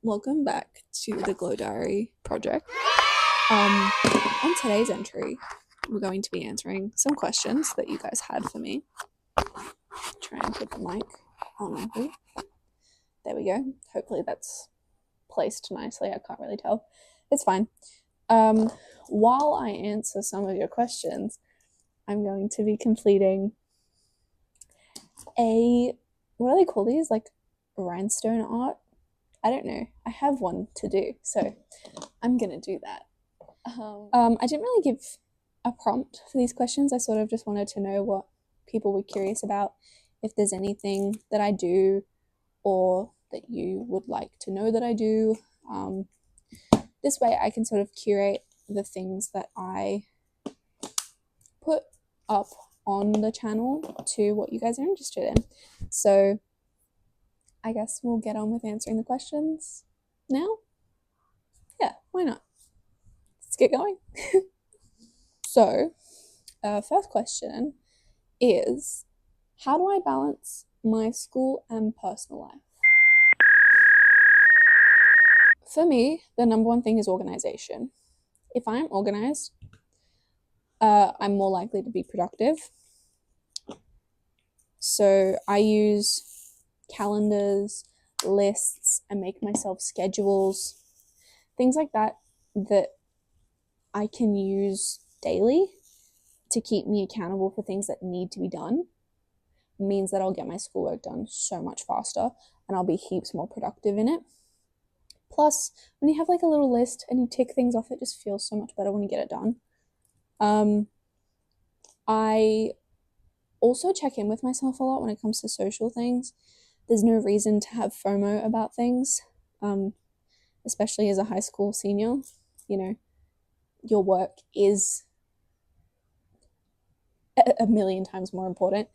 Welcome back to the Glow Diary project. On today's entry, we're going to be answering some questions that you guys had for me. Try and put the mic on my hood. There we go. Hopefully that's placed nicely. I can't really tell. It's fine. While I answer some of your questions, I'm going to be completing what do they call these? Like rhinestone art? I don't know. I have one to do, so I'm gonna do that. I didn't really give a prompt for these questions. I sort of just wanted to know what people were curious about, if there's anything that I do or that you would like to know that I do. This way I can sort of curate the things that I put up on the channel to what you guys are interested in. So I guess we'll get on with answering the questions now. Yeah, why not? Let's get going. So, first question is, how do I balance my school and personal life? For me, the number one thing is organization. If I'm organized, I'm more likely to be productive. So I use calendars, lists, and make myself schedules, things like that I can use daily to keep me accountable for things that need to be done. Means that I'll get my schoolwork done so much faster and I'll be heaps more productive in it. Plus, when you have like a little list and you tick things off, it just feels so much better when you get it done. I also check in with myself a lot when it comes to social things. There's no reason to have FOMO about things, especially as a high school senior. You know, your work is a million times more important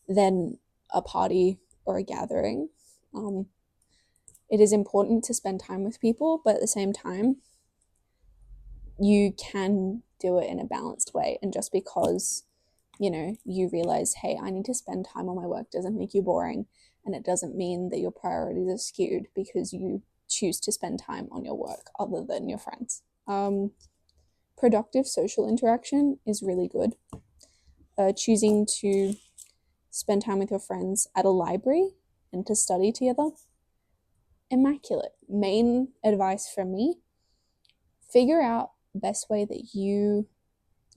than a party or a gathering. It is important to spend time with people, but at the same time, you can do it in a balanced way. And just because, you realize, hey, I need to spend time on my work doesn't make you boring. And it doesn't mean that your priorities are skewed because you choose to spend time on your work other than your friends. Productive social interaction is really good. Choosing to spend time with your friends at a library and to study together, immaculate. Main advice from me, figure out the best way that you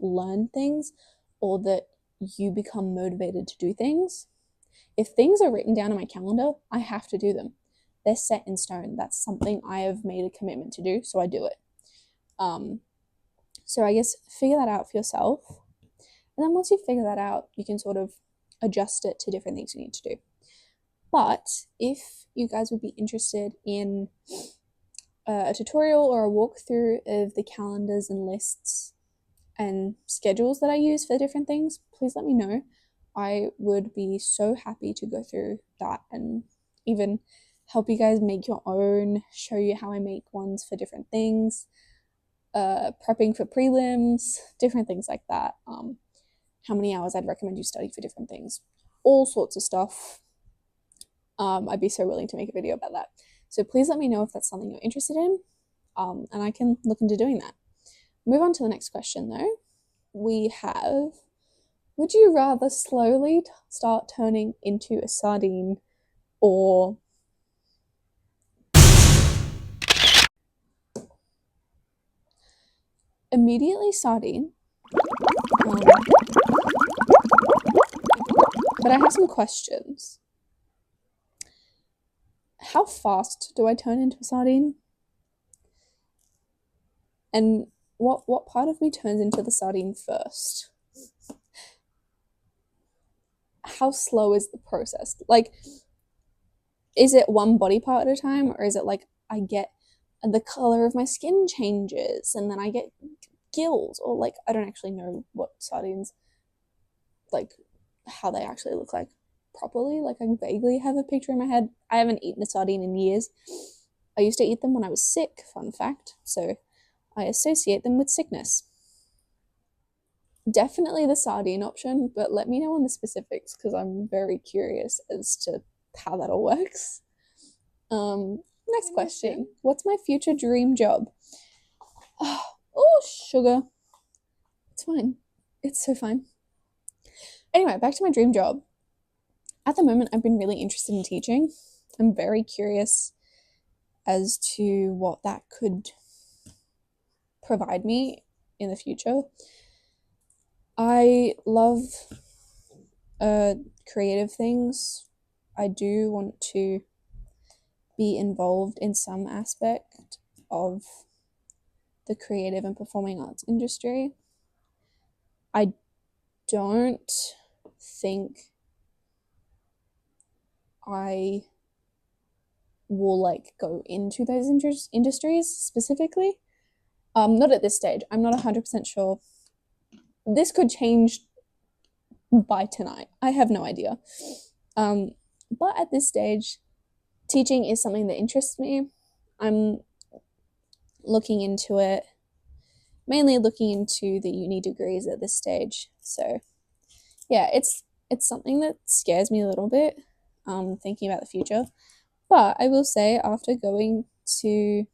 learn things or that you become motivated to do things. If things are written down on my calendar, I have to do them. They're set in stone. That's something I have made a commitment to do, so I do it. So I guess figure that out for yourself. And then once you figure that out, you can sort of adjust it to different things you need to do. But if you guys would be interested in a tutorial or a walkthrough of the calendars and lists and schedules that I use for different things, please let me know. I would be so happy to go through that and even help you guys make your own, show you how I make ones for different things, prepping for prelims, different things like that. How many hours I'd recommend you study for different things, all sorts of stuff. I'd be so willing to make a video about that. So please let me know if that's something you're interested in, and I can look into doing that. Move on to the next question though. We have, would you rather slowly start turning into a sardine or immediately sardine? But I have some questions. How fast do I turn into a sardine? And what part of me turns into the sardine first? How slow is the process? Like, is it one body part at a time, or is it like I get the color of my skin changes and then I get gills, or like I don't actually know what sardines, like how they actually look like properly. Like I vaguely have a picture in my head. I haven't eaten a sardine in years. I used to eat them when I was sick, fun fact, so I associate them with sickness. Definitely the sardine option, but let me know on the specifics because I'm very curious as to how that all works. Next question. What's my future dream job? Oh, sugar. It's fine. It's so fine. Anyway, back to my dream job. At the moment, I've been really interested in teaching. I'm very curious as to what that could provide me in the future. I love creative things. I do want to be involved in some aspect of the creative and performing arts industry. I don't think I will like go into those industries specifically. Not at this stage. I'm not 100% sure. This could change by tonight. I have no idea. But at this stage, teaching is something that interests me. I'm looking into it, mainly looking into the uni degrees at this stage. So yeah, it's something that scares me a little bit, thinking about the future. But I will say, after going to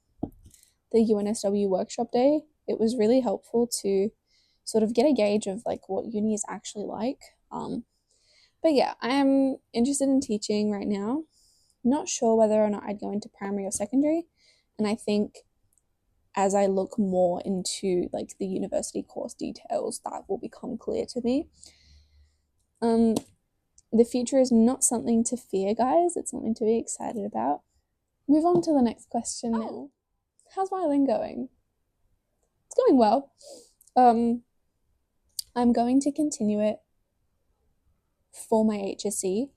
the UNSW workshop day, it was really helpful to sort of get a gauge of like what uni is actually like. But yeah, I am interested in teaching right now. Not sure whether or not I'd go into primary or secondary. And I think as I look more into like the university course details, that will become clear to me. The future is not something to fear, guys. It's something to be excited about. Move on to the next question now. How's violin going? It's going well. I'm going to continue it for my HSC,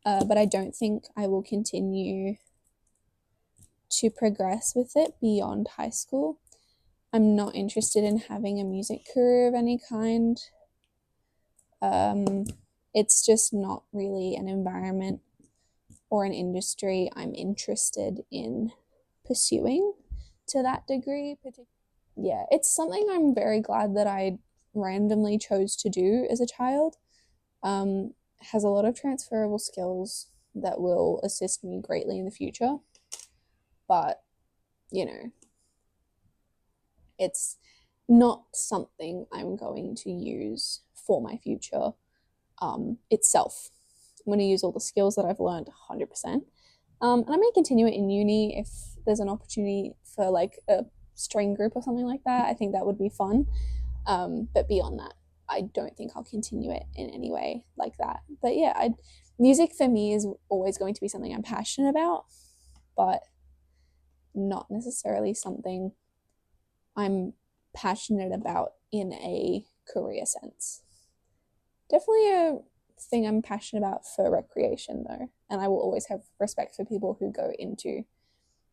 but I don't think I will continue to progress with it beyond high school. I'm not interested in having a music career of any kind. It's just not really an environment or an industry I'm interested in pursuing to that degree. Yeah, it's something I'm very glad that I randomly chose to do as a child. Has a lot of transferable skills that will assist me greatly in the future. But, you know, it's not something I'm going to use for my future itself. I'm going to use all the skills that I've learned 100%. And I may continue it in uni if there's an opportunity for like a string group or something like that. I think that would be fun. But beyond that, I don't think I'll continue it in any way like that. But yeah, music for me is always going to be something I'm passionate about, but not necessarily something I'm passionate about in a career sense. Definitely a thing I'm passionate about for recreation though, and I will always have respect for people who go into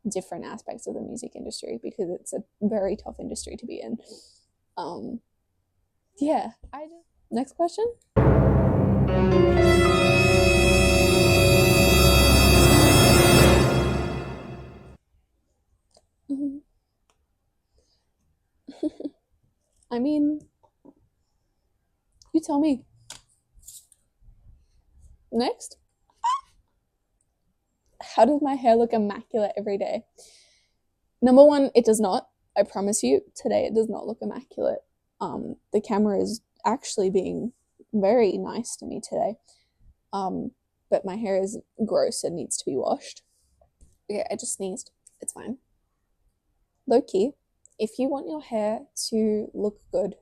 different aspects of the music industry because it's a very tough industry to be in. Yeah, next question. I mean, you tell me. Next. How does my hair look immaculate every day? Number one, it does not. I promise you, today it does not look immaculate. The camera is actually being very nice to me today. But my hair is gross and needs to be washed. Yeah, I just sneezed. It's fine. Low key, if you want your hair to look good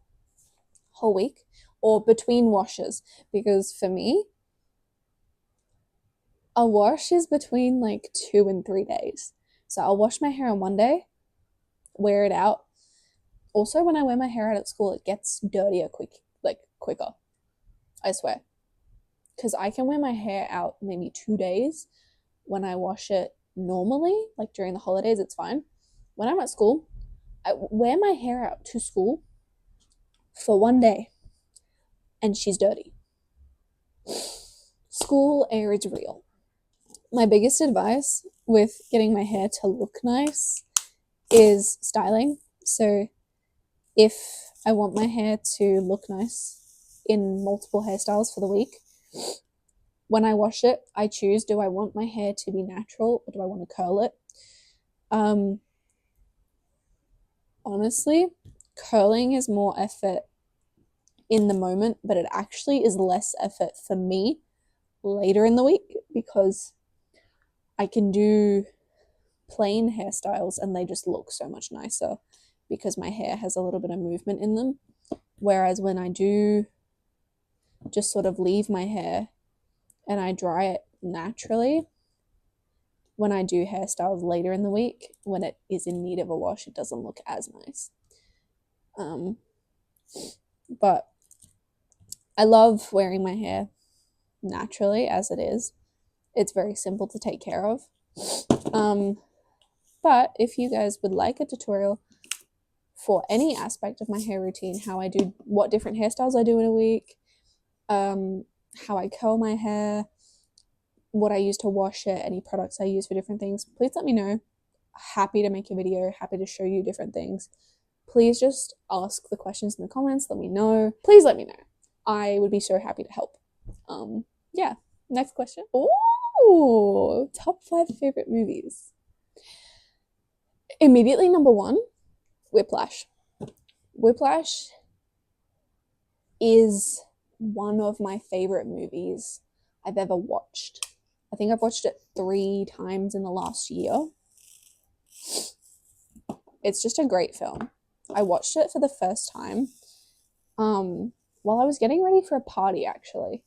whole week or between washes, because for me, a wash is between like 2 and 3 days. So I'll wash my hair on one day, wear it out. Also, when I wear my hair out at school, it gets dirtier quicker. I swear. Because I can wear my hair out maybe 2 days. When I wash it normally, like during the holidays, it's fine. When I'm at school, I wear my hair out to school for 1 day and she's dirty. School air is real. My biggest advice with getting my hair to look nice is styling. So if I want my hair to look nice in multiple hairstyles for the week, when I wash it, I choose, do I want my hair to be natural or do I want to curl it? Um, honestly, curling is more effort in the moment, but it actually is less effort for me later in the week because I can do plain hairstyles and they just look so much nicer because my hair has a little bit of movement in them. Whereas when I do just sort of leave my hair and I dry it naturally, when I do hairstyles later in the week, when it is in need of a wash, it doesn't look as nice. But I love wearing my hair naturally as it is. It's very simple to take care of. But if you guys would like a tutorial for any aspect of my hair routine, how I do, what different hairstyles I do in a week, how I curl my hair, what I use to wash it, any products I use for different things, please let me know. Happy to make a video, happy to show you different things. Please just ask the questions in the comments, let me know. Please let me know. I would be so happy to help. Yeah, next question. Oh, top 5 favorite movies. Immediately number 1, Whiplash. Whiplash is one of my favorite movies I've ever watched. I think I've watched it 3 times in the last year. It's just a great film. I watched it for the first time while I was getting ready for a party, actually.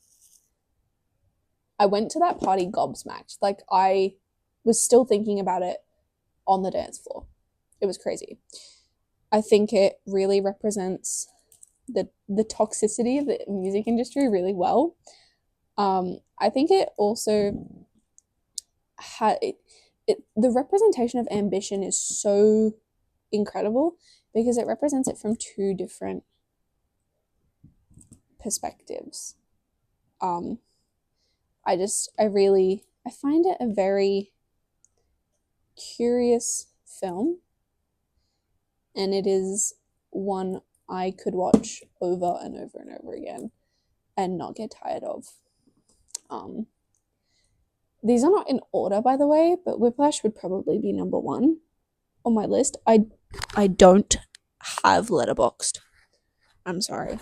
I went to that party gobsmacked. Like, I was still thinking about it on the dance floor. It was crazy. I think it really represents the toxicity of the music industry really well. I think it also had the representation of ambition is so incredible because it represents it from 2 different perspectives. I find it a very curious film, and it is one I could watch over and over and over again and not get tired of. These are not in order, by the way, but Whiplash would probably be number 1 on my list. I don't have Letterboxd. I'm sorry.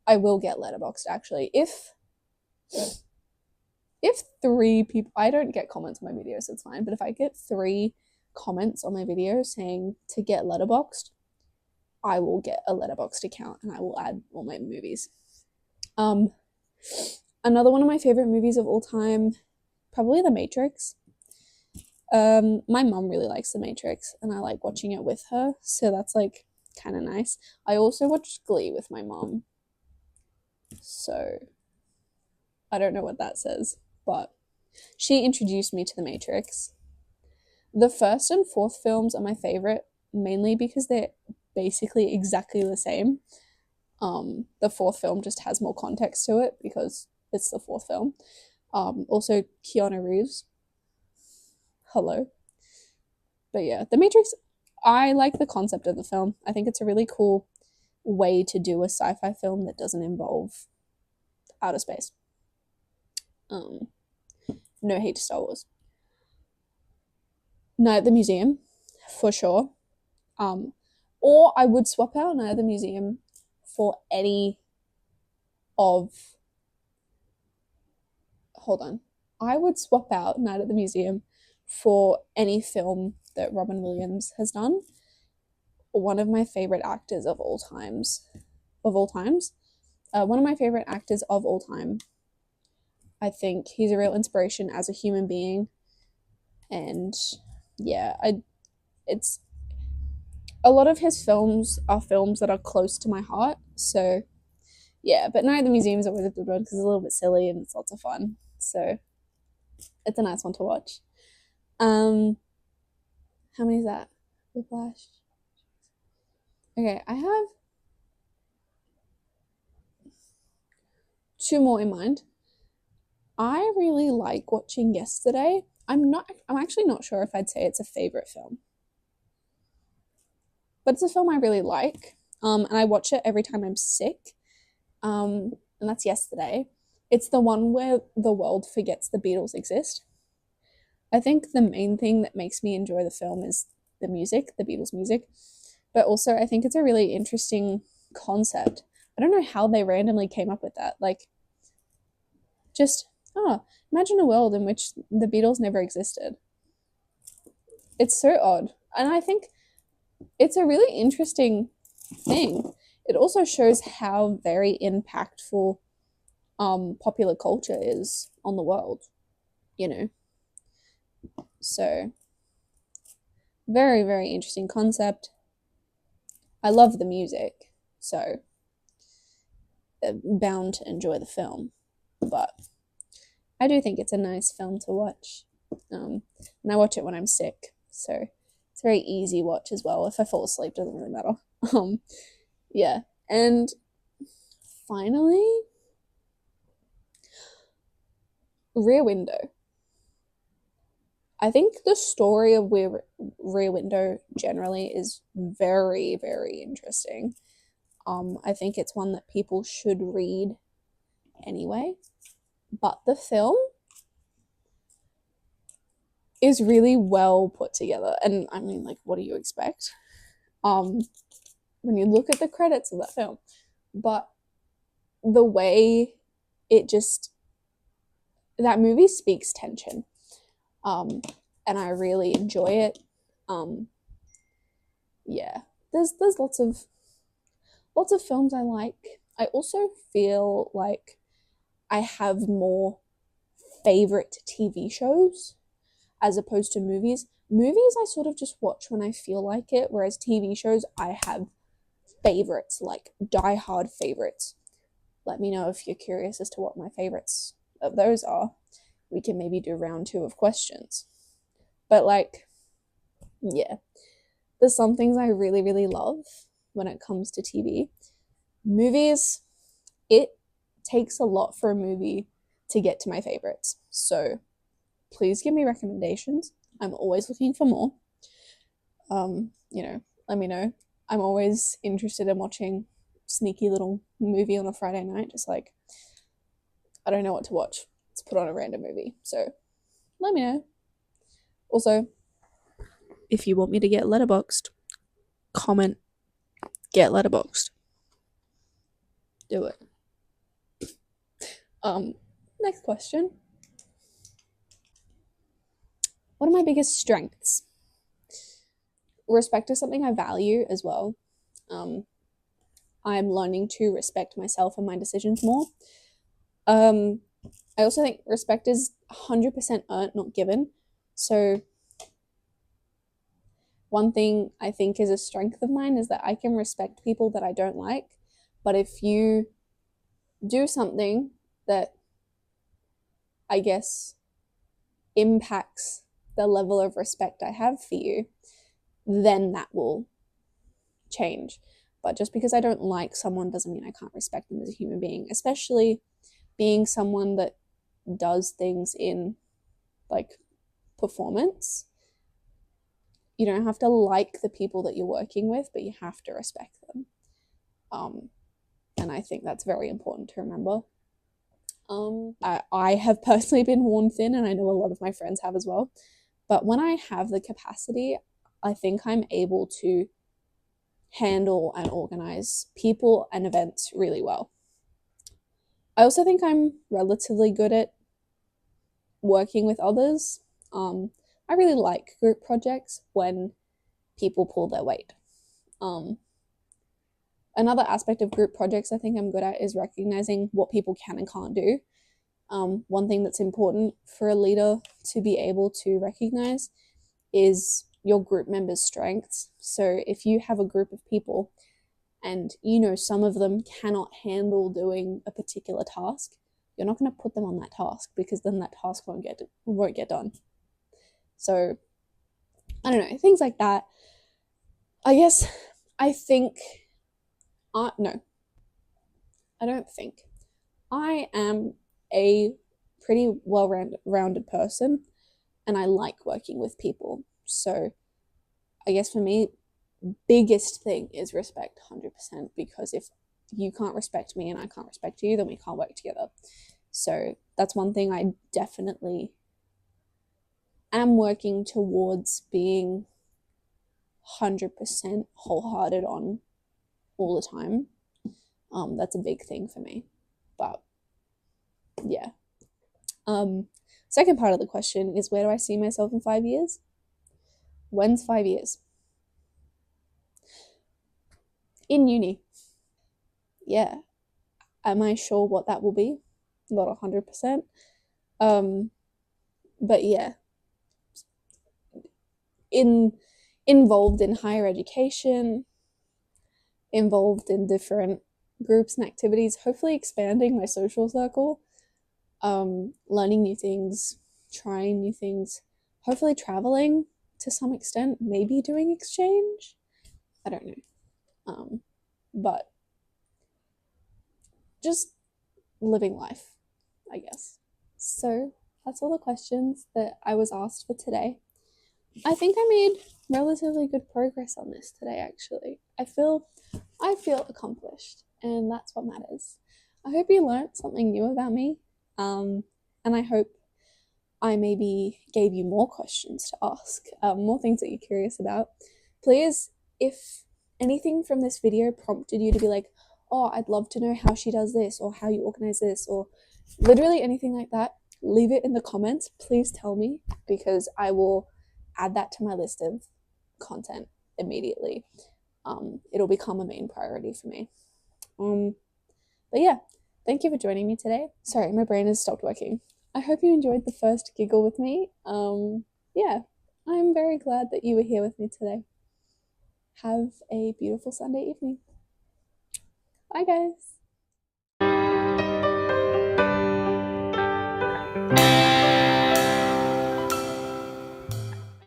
I will get Letterboxd, actually. If 3 people, I don't get comments on my videos, so it's fine, but if I get 3 comments on my video saying to get Letterboxd, I will get a Letterboxd account and I will add all my movies. Another one of my favorite movies of all time, probably The Matrix. My mom really likes The Matrix and I like watching it with her, so that's like kind of nice. I also watched Glee with my mom, so I don't know what that says, but she introduced me to The Matrix. The first and 4th films are my favorite, mainly because they're basically exactly the same. The 4th film just has more context to it because it's the 4th film. Also Keanu Reeves. Hello. But yeah, The Matrix, I like the concept of the film. I think it's a really cool way to do a sci-fi film that doesn't involve outer space. No hate to Star Wars. Night at the Museum, for sure. Or I would swap out Night at the Museum for any of... Hold on. I would swap out Night at the Museum for any film that Robin Williams has done. One of my favorite actors of all times. One of my favorite actors of all time. I think he's a real inspiration as a human being. And yeah, it's a lot of his films are films that are close to my heart. So yeah, but Night at the Museum is always a good one because it's a little bit silly and it's lots of fun. So it's a nice one to watch. How many is that? Whiplash. Okay, I have 2 more in mind. I really like watching Yesterday. I'm actually not sure if I'd say it's a favorite film, but it's a film I really like. And I watch it every time I'm sick. And that's Yesterday. It's the one where the world forgets the Beatles exist. I think the main thing that makes me enjoy the film is the music, the Beatles music, but also I think it's a really interesting concept. I don't know how they randomly came up with that. Like, just, oh, imagine a world in which the Beatles never existed. It's so odd. And I think it's a really interesting thing. It also shows how very impactful popular culture is on the world, you know. So very, very interesting concept. I love the music, so bound to enjoy the film. But I do think it's a nice film to watch. And I watch it when I'm sick, so it's a very easy watch as well. If I fall asleep, doesn't really matter. Yeah. And finally, Rear Window. I think the story of Rear Window generally is very, very interesting. I think it's one that people should read anyway. But the film is really well put together. And I mean, like, what do you expect? When you look at the credits of that film. But the way it just, that movie speaks tension. And I really enjoy it. Yeah, there's lots of films I like. I also feel like I have more favorite TV shows as opposed to movies. Movies I sort of just watch when I feel like it, whereas TV shows I have favorites, like die-hard favorites. Let me know if you're curious as to what my favorites of those are. We can maybe do round 2 of questions. But like, yeah, there's some things I really, really love when it comes to TV. Movies, it takes a lot for a movie to get to my favorites. So please give me recommendations. I'm always looking for more. Let me know. I'm always interested in watching sneaky little movie on a Friday night. Just like, I don't know what to watch. Let's put on a random movie. So let me know. Also, if you want me to get letterboxed, comment get letterboxed. Do it. Next question. What are my biggest strengths? Respect is something I value as well. I'm learning to respect myself and my decisions more. I also think respect is 100% earned, not given. So one thing I think is a strength of mine is that I can respect people that I don't like. But if you do something that I guess impacts the level of respect I have for you, then that will change. But just because I don't like someone doesn't mean I can't respect them as a human being, especially being someone that does things in like performance. You don't have to like the people that you're working with, but you have to respect them. And I think that's very important to remember. I have personally been worn thin, and I know a lot of my friends have as well. But when I have the capacity, I think I'm able to handle and organize people and events really well. I also think I'm relatively good at working with others. I really like group projects when people pull their weight. Another aspect of group projects I think I'm good at is recognizing what people can and can't do. One thing that's important for a leader to be able to recognize is your group members' strengths. So if you have a group of people and you know some of them cannot handle doing a particular task, you're not going to put them on that task because then that task won't get done. So I don't know, things like that. I guess I think no, I don't think. I am a pretty well-rounded person and I like working with people. So I guess for me, biggest thing is respect 100%, because if you can't respect me and I can't respect you, then we can't work together. So that's one thing I definitely am working towards being 100% wholehearted on all the time. That's a big thing for me. But yeah. Second part of the question is, where do I see myself in 5 years? When's 5 years? In uni. Yeah. Am I sure what that will be? Not 100%. But yeah. Involved in higher education, involved in different groups and activities, hopefully expanding my social circle, learning new things, trying new things, hopefully traveling to some extent, maybe doing exchange. I don't know. But just living life, I guess. So that's all the questions that I was asked for today. I think I made relatively good progress on this today, actually. I feel accomplished, and that's what matters. I hope you learned something new about me, and I hope I maybe gave you more questions to ask, more things that you're curious about. Please, if anything from this video prompted you to be like, oh, I'd love to know how she does this, or how you organize this, or literally anything like that, leave it in the comments. Please tell me, because I will add that to my list of content immediately. It'll become a main priority for me. But yeah, thank you for joining me today. Sorry, my brain has stopped working. I hope you enjoyed the first giggle with me. Yeah, I'm very glad that you were here with me today. Have a beautiful Sunday evening. Bye, guys.